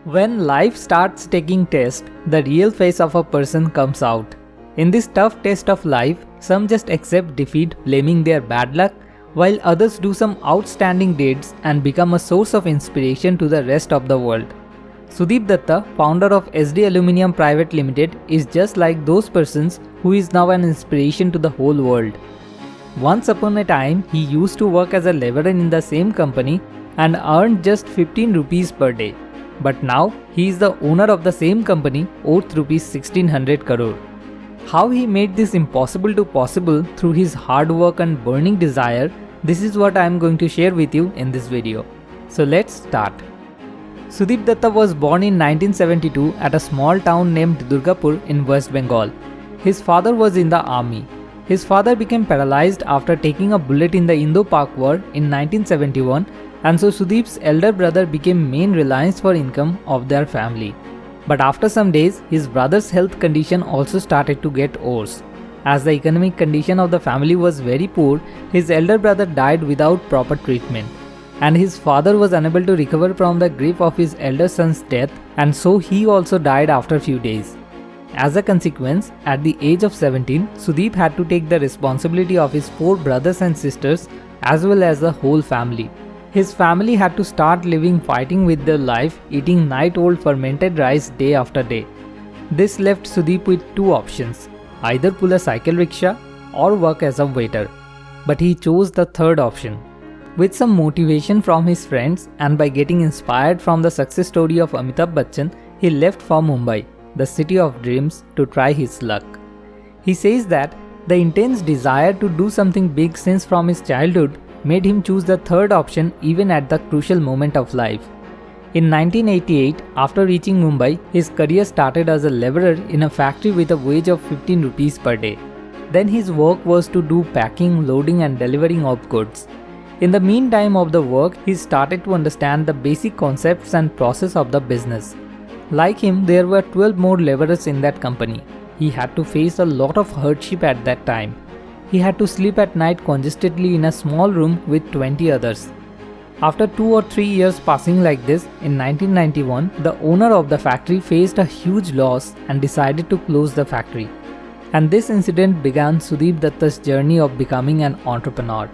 When life starts taking tests, the real face of a person comes out. In this tough test of life, some just accept defeat blaming their bad luck, while others do some outstanding deeds and become a source of inspiration to the rest of the world. Sudeep Dutta, founder of Ess Dee Aluminium Private Limited, is just like those persons who is now an inspiration to the whole world. Once upon a time, he used to work as a laborer in the same company and earned just 15 rupees per day. But now, he is the owner of the same company worth Rs.1600 crore. How he made this impossible to possible through his hard work and burning desire, this is what I am going to share with you in this video. So let's start. Sudip Dutta was born in 1972 at a small town named Durgapur in West Bengal. His father was in the army. His father became paralyzed after taking a bullet in the Indo-pak war in 1971, and so Sudeep's elder brother became main reliance for income of their family. But after some days, his brother's health condition also started to get worse. As the economic condition of the family was very poor, his elder brother died without proper treatment. And his father was unable to recover from the grief of his elder son's death, and so he also died after a few days. As a consequence, at the age of 17, Sudeep had to take the responsibility of his 4 brothers and sisters as well as the whole family. His family had to start living fighting with their life, eating night-old fermented rice day after day. This left Sudeep with 2 options, either pull a cycle rickshaw or work as a waiter. But he chose the third option. With some motivation from his friends and by getting inspired from the success story of Amitabh Bachchan, he left for Mumbai, the city of dreams, to try his luck. He says that the intense desire to do something big since from his childhood made him choose the third option even at the crucial moment of life. In 1988, after reaching Mumbai, his career started as a laborer in a factory with a wage of 15 rupees per day. Then his work was to do packing, loading and delivering of goods. In the meantime of the work, he started to understand the basic concepts and process of the business. Like him, there were 12 more laborers in that company. He had to face a lot of hardship at that time. He had to sleep at night congestedly in a small room with 20 others. After 2 or 3 years passing like this, in 1991, the owner of the factory faced a huge loss and decided to close the factory. And this incident began Sudeep Dutta's journey of becoming an entrepreneur.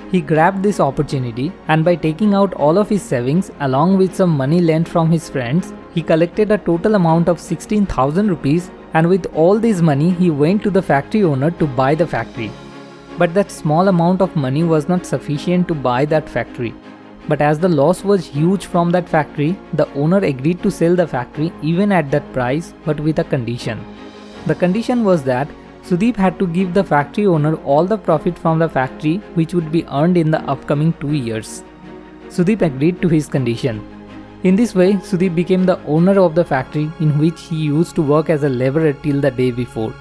He grabbed this opportunity, and by taking out all of his savings along with some money lent from his friends, he collected a total amount of 16,000 rupees, and with all this money he went to the factory owner to buy the factory. But that small amount of money was not sufficient to buy that factory. But as the loss was huge from that factory, the owner agreed to sell the factory even at that price, but with a condition. The condition was that Sudeep had to give the factory owner all the profit from the factory which would be earned in the upcoming 2 years. Sudeep agreed to his condition. In this way, Sudeep became the owner of the factory in which he used to work as a laborer till the day before.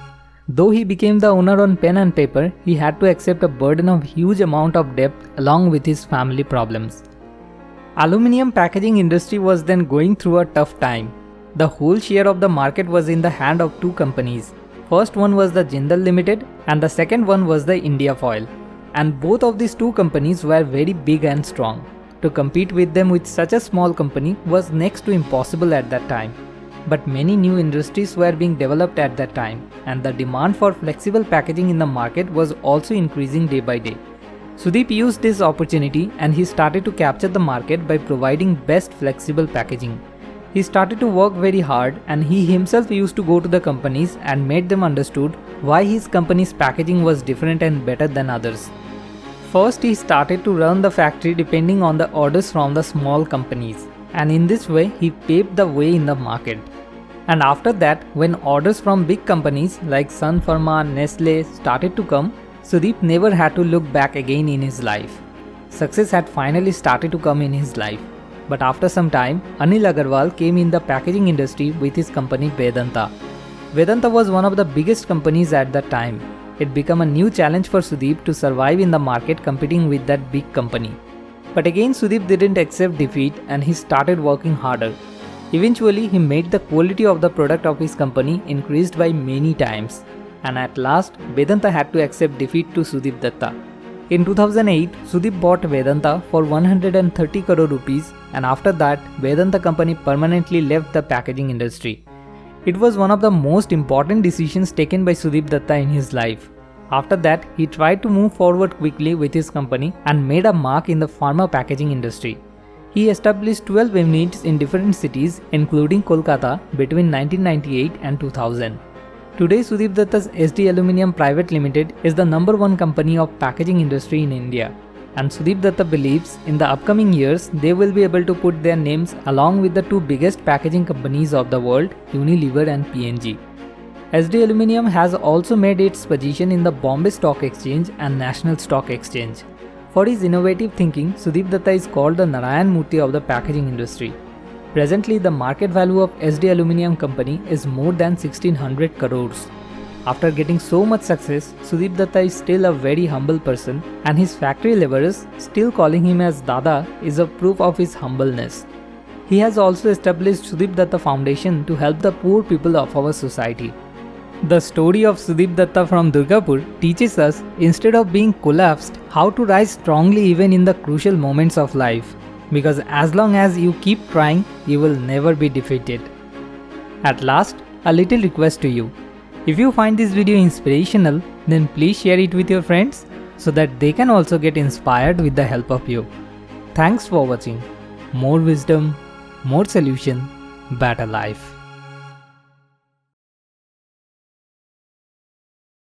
Though he became the owner on pen and paper, he had to accept a burden of huge amount of debt along with his family problems. Aluminium packaging industry was then going through a tough time. The whole share of the market was in the hand of 2 companies. First one was the Jindal Limited and the second one was the India Foil. And both of these 2 companies were very big and strong. To compete with them with such a small company was next to impossible at that time. But many new industries were being developed at that time, and the demand for flexible packaging in the market was also increasing day by day. Sudeep used this opportunity and he started to capture the market by providing best flexible packaging. He started to work very hard, and he himself used to go to the companies and made them understood why his company's packaging was different and better than others. First, he started to run the factory depending on the orders from the small companies, and in this way he paved the way in the market. And after that, when orders from big companies like Sun Pharma, Nestle started to come, Sudeep never had to look back again in his life. Success had finally started to come in his life. But after some time, Anil Agarwal came in the packaging industry with his company Vedanta. Vedanta was one of the biggest companies at that time. It became a new challenge for Sudeep to survive in the market competing with that big company. But again Sudeep didn't accept defeat and he started working harder. Eventually he made the quality of the product of his company increased by many times. And at last Vedanta had to accept defeat to Sudip Dutta. In 2008, Sudip bought Vedanta for 130 crore rupees, and after that, Vedanta company permanently left the packaging industry. It was one of the most important decisions taken by Sudip Dutta in his life. After that, he tried to move forward quickly with his company and made a mark in the pharma packaging industry. He established 12 units in different cities, including Kolkata, between 1998 and 2000. Today, Sudip Dutta's Ess Dee Aluminium Private Limited is the number one company of packaging industry in India. And Sudip Dutta believes in the upcoming years, they will be able to put their names along with the two biggest packaging companies of the world, Unilever and P&G. Ess Dee Aluminium has also made its position in the Bombay Stock Exchange and National Stock Exchange. For his innovative thinking, Sudip Dutta is called the Narayan Murthy of the packaging industry. Presently, the market value of Ess Dee Aluminium company is more than 1600 crores. After getting so much success, Sudip Dutta is still a very humble person, and his factory laborers still calling him as Dada is a proof of his humbleness. He has also established Sudip Dutta Foundation to help the poor people of our society. The story of Sudip Dutta from Durgapur teaches us, instead of being collapsed, how to rise strongly even in the crucial moments of life. Because as long as you keep trying, you will never be defeated. At last, a little request to you. If you find this video inspirational, then please share it with your friends so that they can also get inspired with the help of you. Thanks for watching. More wisdom, more solution, better life.